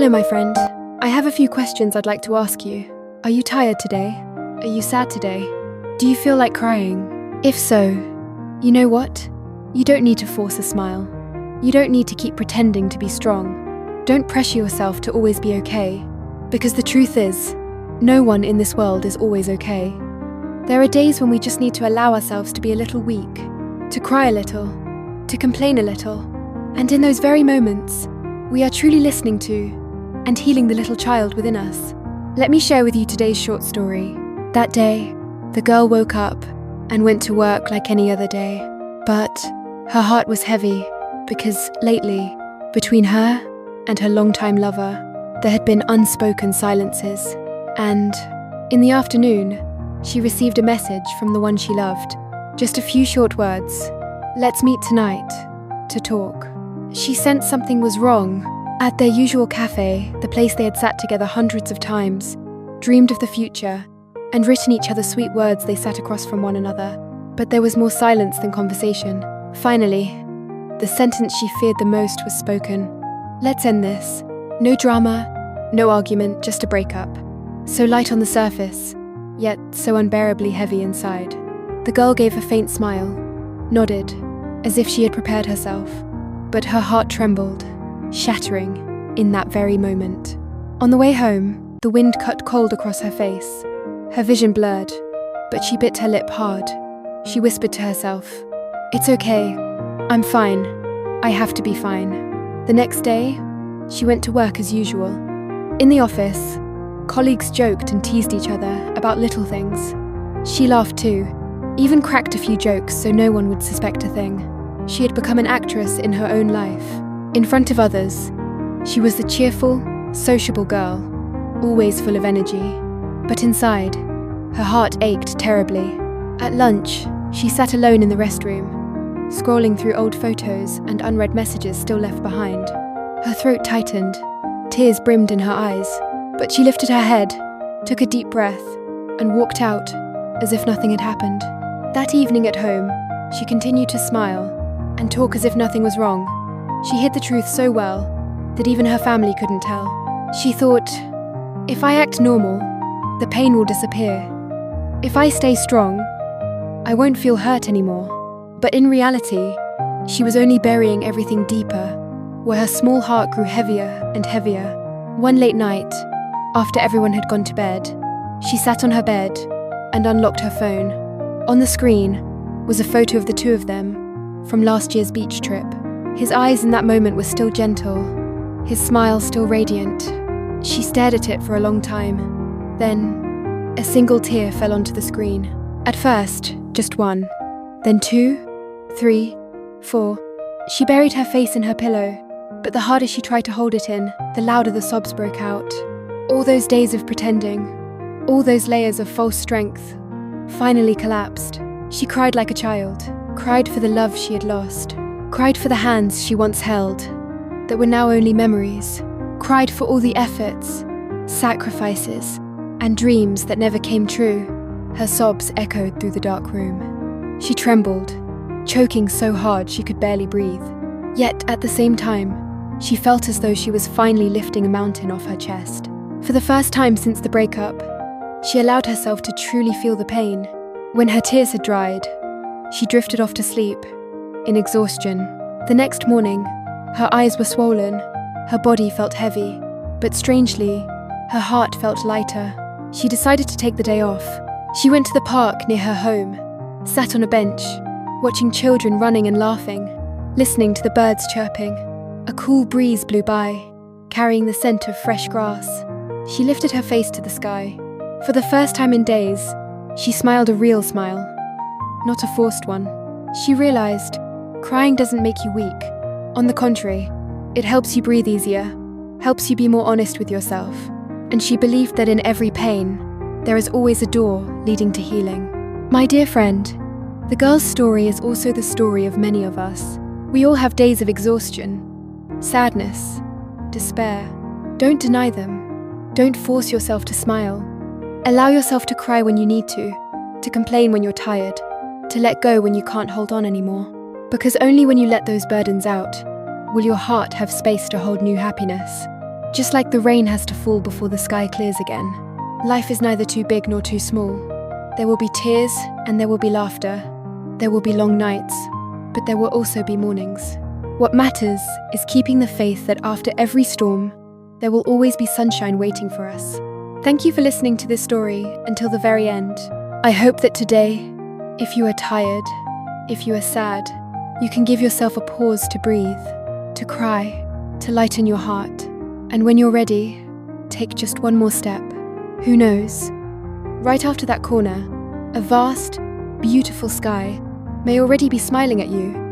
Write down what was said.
Hello, my friend. I have a few questions I'd like to ask you. Are you tired today? Are you sad today? Do you feel like crying? If so, you know what? You don't need to force a smile. You don't need to keep pretending to be strong. Don't pressure yourself to always be okay. Because the truth is, no one in this world is always okay. There are days when we just need to allow ourselves to be a little weak, to cry a little, to complain a little. And in those very moments, we are truly listening to and healing the little child within us. Let me share with you today's short story. That day, the girl woke up and went to work like any other day. But her heart was heavy because lately, between her and her longtime lover, there had been unspoken silences. And in the afternoon, she received a message from the one she loved. Just a few short words. Let's meet tonight to talk. She sensed something was wrong. At their usual cafe, the place they had sat together hundreds of times, dreamed of the future, and written each other sweet words they sat across from one another. But there was more silence than conversation. Finally, the sentence she feared the most was spoken. Let's end this. No drama, no argument, just a breakup. So light on the surface, yet so unbearably heavy inside. The girl gave a faint smile, nodded, as if she had prepared herself. But her heart trembled, shattering in that very moment. On the way home, the wind cut cold across her face. Her vision blurred, but she bit her lip hard. She whispered to herself, "It's okay. I'm fine. I have to be fine." The next day, she went to work as usual. In the office, colleagues joked and teased each other about little things. She laughed too, even cracked a few jokes so no one would suspect a thing. She had become an actress in her own life. In front of others, she was the cheerful, sociable girl, always full of energy. But inside, her heart ached terribly. At lunch, she sat alone in the restroom, scrolling through old photos and unread messages still left behind. Her throat tightened, tears brimmed in her eyes, but she lifted her head, took a deep breath, and walked out as if nothing had happened. That evening at home, she continued to smile and talk as if nothing was wrong. She hid the truth so well that even her family couldn't tell. She thought, if I act normal, the pain will disappear. If I stay strong, I won't feel hurt anymore. But in reality, she was only burying everything deeper, where her small heart grew heavier and heavier. One late night, after everyone had gone to bed, she sat on her bed and unlocked her phone. On the screen was a photo of the two of them from last year's beach trip. His eyes in that moment were still gentle, his smile still radiant. She stared at it for a long time. Then, a single tear fell onto the screen. At first, just one. Then 2, 3, 4. She buried her face in her pillow, but the harder she tried to hold it in, the louder the sobs broke out. All those days of pretending, all those layers of false strength, finally collapsed. She cried like a child, cried for the love she had lost, cried for the hands she once held, that were now only memories, cried for all the efforts, sacrifices, and dreams that never came true. Her sobs echoed through the dark room. She trembled, choking so hard she could barely breathe. Yet at the same time, she felt as though she was finally lifting a mountain off her chest. For the first time since the breakup, she allowed herself to truly feel the pain. When her tears had dried, she drifted off to sleep, in exhaustion. The next morning, her eyes were swollen, her body felt heavy, but strangely, her heart felt lighter. She decided to take the day off. She went to the park near her home, sat on a bench, watching children running and laughing, listening to the birds chirping. A cool breeze blew by, carrying the scent of fresh grass. She lifted her face to the sky. For the first time in days, she smiled a real smile, not a forced one. She realized, crying doesn't make you weak. On the contrary, it helps you breathe easier, helps you be more honest with yourself. And she believed that in every pain, there is always a door leading to healing. My dear friend, the girl's story is also the story of many of us. We all have days of exhaustion, sadness, despair. Don't deny them. Don't force yourself to smile. Allow yourself to cry when you need to complain when you're tired, to let go when you can't hold on anymore. Because only when you let those burdens out will your heart have space to hold new happiness. Just like the rain has to fall before the sky clears again, life is neither too big nor too small. There will be tears and there will be laughter. There will be long nights, but there will also be mornings. What matters is keeping the faith that after every storm, there will always be sunshine waiting for us. Thank you for listening to this story until the very end. I hope that today, if you are tired, if you are sad, you can give yourself a pause to breathe, to cry, to lighten your heart. And when you're ready, take just one more step. Who knows? Right after that corner, a vast, beautiful sky may already be smiling at you.